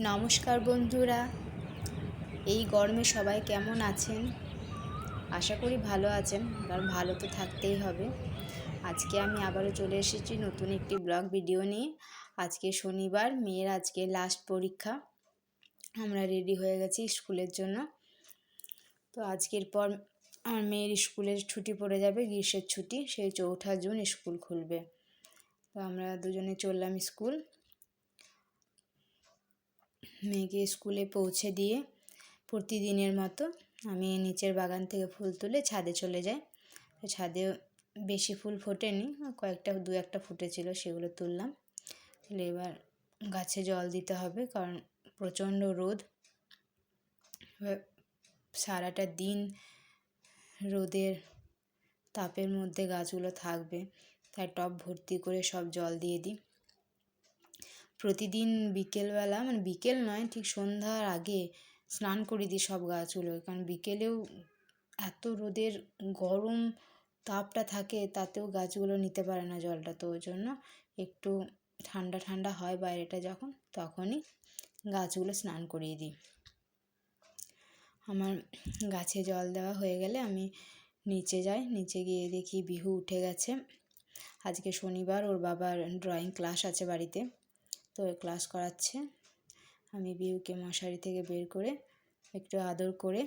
নমস্কার বন্ধুরা, এই গরমে সবাই কেমন আছেন? আশা করি ভালো আছেন, কারণ ভালো তো থাকতেই হবে। আজকে আমি আবারও চলে এসেছি নতুন একটি ব্লগ ভিডিও নিয়ে। আজকে শনিবার, মেয়ের আজকে লাস্ট পরীক্ষা। আমরা রেডি হয়ে গেছি স্কুলের জন্য। তো আজকের পর আমার মেয়ের স্কুলের ছুটি পড়ে যাবে, গ্রীষ্মের ছুটি, সেই 4 জুন স্কুল খুলবে। তো আমরা দুজনে চললাম স্কুল। মেয়েকে স্কুলে পৌঁছে দিয়ে প্রতিদিনের মতো আমি নিচের বাগান থেকে ফুল তুলে ছাদে চলে যাই। তো ছাদে বেশি ফুল ফোটেনি, দু একটা ফুটেছিল, সেগুলো তুললাম। এবার গাছে জল দিতে হবে, কারণ প্রচণ্ড রোদ। সারাটা দিন রোদের তাপের মধ্যে গাছগুলো থাকবে, তাই টব ভর্তি করে সব জল দিয়ে দিই। প্রতিদিন বিকেলবেলা, মানে বিকেল নয়, ঠিক সন্ধ্যার আগে স্নান করে দিই সব গাছগুলো, কারণ বিকেলেও এত রোদের গরম তাপটা থাকে, তাতেও গাছগুলো নিতে পারে না জলটা। তো ওই জন্য একটু ঠান্ডা ঠান্ডা হয় বাইরেটা যখন, তখনই গাছগুলো স্নান করিয়ে দিই। আমার গাছে জল দেওয়া হয়ে গেলে আমি নিচে যাই। নিচে গিয়ে দেখি বিহু উঠে গেছে। আজকে শনিবার, ওর বাবার ড্রয়িং ক্লাস আছে বাড়িতে, তো ক্লাস করাচ্ছে। আমি বিহুকে মশারি থেকে বের করে একটু আদর করে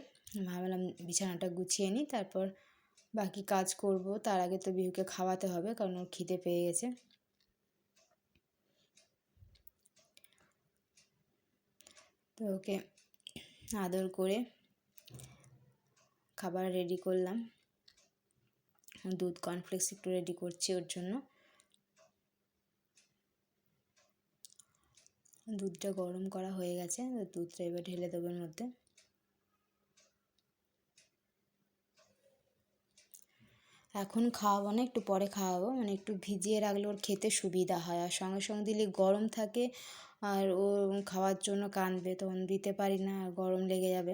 ভাবলাম বিছানাটা গুছিয়ে নিই, তারপর বাকি কাজ করব। তার আগে তো বিহুকে খাওয়াতে হবে, কারণ ওর খিদে পেয়ে গেছে। তো ওকে আদর করে খাবার রেডি করলাম। দুধ কর্নফ্লেক্স একটু রেডি করছি ওর জন্য। দুধটা গরম করা হয়ে গেছে, দুধটা এবার ঢেলে দেবো এর মধ্যে। এখন খাওয়াবো না, একটু পরে খাওয়াবো, মানে একটু ভিজিয়ে রাখলে ওর খেতে সুবিধা হয়। আর সঙ্গে সঙ্গে দিলে গরম থাকে, আর ও খাওয়ার জন্য কাঁদবে, তখন দিতে পারি না, আর গরম লেগে যাবে।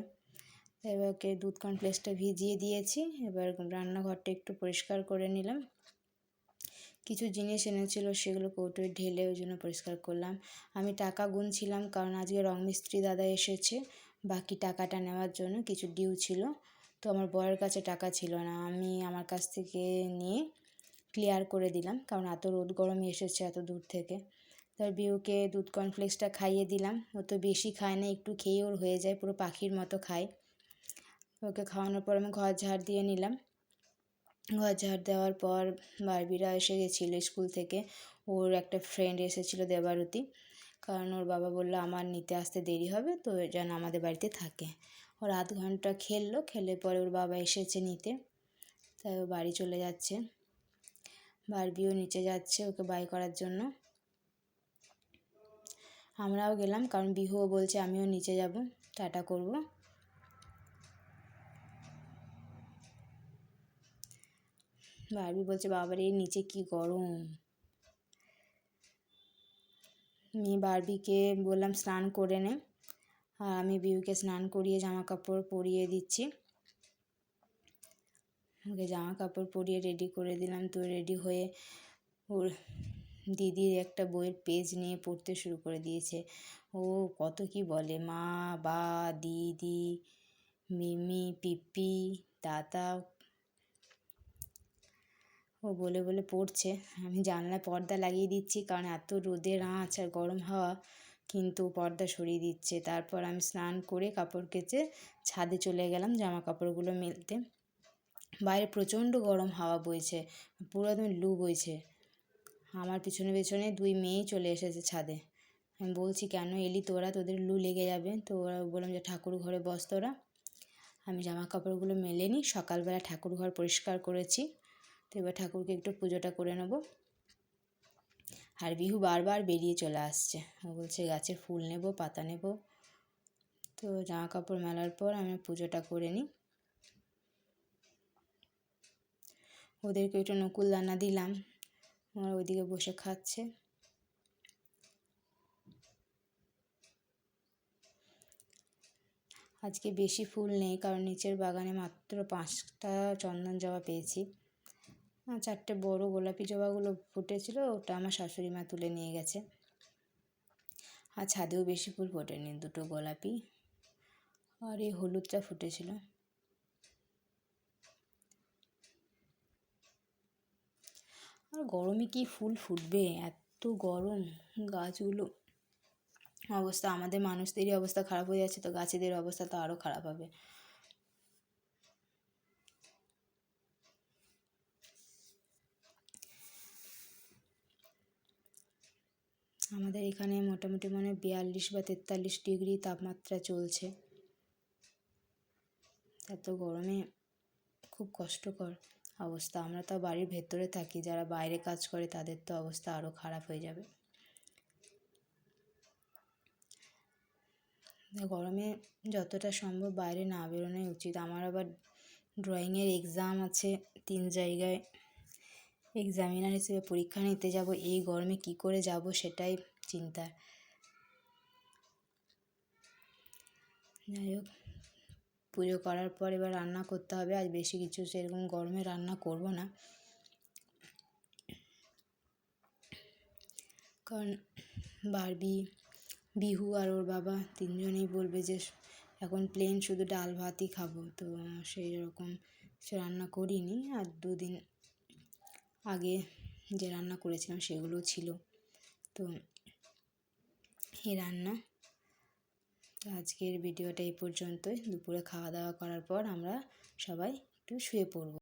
এবার ওকে দুধ কর্নফ্লেক্সটা ভিজিয়ে দিয়েছি। এবার রান্নাঘরটা একটু পরিষ্কার করে নিলাম। কিছু জিনিস এনেছিল, সেগুলো কৌটোয় ঢেলে ওই জন্য পরিষ্কার করলাম। আমি টাকা গুনছিলাম, কারণ আজকে রং মিস্ত্রি দাদা এসেছে বাকি টাকাটা নেওয়ার জন্য, কিছু ডিউ ছিল। তো আমার বরের কাছে টাকা ছিল না, আমি আমার কাছ থেকে নিয়ে ক্লিয়ার করে দিলাম, কারণ এত রোদ গরমে এসেছে এত দূর থেকে। তার বিউকে দুধ কর্নফ্লেক্সটা খাইয়ে দিলাম। ও তো বেশি খায় না, একটু খেয়ে ওর হয়ে যায়, পুরো পাখির মতো খায়। ওকে খাওয়ানোর পর আমি ঘর ঝাড় দিয়ে নিলাম। ঘর ঝাড় দেওয়ার পর বারবিরা এসে গেছিলো স্কুল থেকে। ওর একটা ফ্রেন্ড এসেছিলো, দেবারতী, কারণ ওর বাবা বললো আমার নিতে আসতে দেরি হবে, তো যেন আমাদের বাড়িতে থাকে। ওর আধ ঘন্টা খেললো, খেলে পরে ওর বাবা এসেছে নিতে, তাই ও বাড়ি চলে যাচ্ছে। বারবিও নিচে যাচ্ছে ওকে বাই করার জন্য। আমরাও গেলাম, কারণ বিহুও বলছে আমিও নিচে যাব, টাটা করব। বারবি বলছে বাবার এই নিচে কি গরম। আমি বারবিকে বললাম স্নান করে নে, আর আমি বিহুকে স্নান করিয়ে জামা কাপড় পরিয়ে দিচ্ছি। ওকে জামা কাপড় পরিয়ে রেডি করে দিলাম। তো রেডি হয়ে ওর দিদির একটা বইয়ের পেজ নিয়ে পড়তে শুরু করে দিয়েছে। ও কত কি বলে, মা, বা, দিদি, মিমি, পিপি, দাদা, ও বলে বলে পড়ছে। আমি জানলায় পর্দা লাগিয়ে দিচ্ছি, কারণ এত রোদের আঁচ আর গরম হাওয়া, কিন্তু পর্দা সরিয়ে দিচ্ছে। তারপর আমি স্নান করে কাপড় কেচে ছাদে চলে গেলাম জামা কাপড়গুলো মেলতে। বাইরে প্রচণ্ড গরম হাওয়া বইছে, পুরো একদম লু বইছে। আমার পিছনে পিছনে দুই মেয়েই চলে এসেছে ছাদে। আমি বলছি কেন এলি তোরা, তোদের লু লেগে যাবে। তো ওরা বললাম যে ঠাকুর ঘরে বস তোরা। আমি জামা কাপড়গুলো মেলে নিই, সকালবেলা ঠাকুর ঘর পরিষ্কার করেছি। তো এবার ঠাকুরকে একটু পুজোটা করে নেব। আর বিহু বারবার বেরিয়ে চলে আসছে, ও বলছে গাছের ফুল নেব, পাতা নেব। তো জামা কাপড় মেলার পর আমি পুজোটা করে নিই। ওদেরকে একটু নকুল দানা দিলাম, ওরা ওইদিকে বসে খাচ্ছে। আজকে বেশি ফুল নেই, কারণ নিচের বাগানে মাত্র 5টা চন্দন জবা পেয়েছি। 4টে বড় গোলাপি জবাগুলো ফুটেছিল, ওটা আমার শাশুড়ি মা তুলে নিয়ে গেছে। আর ছাদেও বেশি ফুল ফোটেনি, দুটো গোলাপি আর এই হলুদটা ফুটেছিল। আর গরমে কি ফুল ফুটবে, এত গরম, গাছগুলো অবস্থা, আমাদের মানুষদেরই অবস্থা খারাপ হয়ে যাচ্ছে, তো গাছেদের অবস্থা তো আরও খারাপ হবে। আমাদের এখানে মোটামুটি 42 বা 43 ডিগ্রি তাপমাত্রা চলছে। এত গরমে খুব কষ্টকর অবস্থা। আমরা তো বাড়ির ভেতরে থাকি, যারা বাইরে কাজ করে তাদের তো অবস্থা আরও খারাপ হয়ে যাবে। গরমে যতটা সম্ভব বাইরে না বেরোনোই উচিত। আমার আবার ড্রয়িংয়ের এক্সাম আছে 3 জায়গায়, এক্সামিনার হিসেবে পরীক্ষা নিতে যাব। এই গরমে কি করে যাব সেটাই চিন্তা। যাই হোক, পুজো করার পর এবার রান্না করতে হবে। আজ বেশি কিছু সেরকম গরমে রান্না করব না, কারণ বিহু আর ওর বাবা তিনজনেই বলবে যে এখন প্লেন শুধু ডাল ভাতই খাবো, তো সেই রকম সে রান্না করিনি। আর 2 দিন আগে যে রান্না করেছিলাম সেগুলো ছিল, তো এই রান্না। তো আজকের ভিডিওটা এই পর্যন্তই। দুপুরে খাওয়া দাওয়া করার পর আমরা সবাই একটু শুয়ে পড়ব।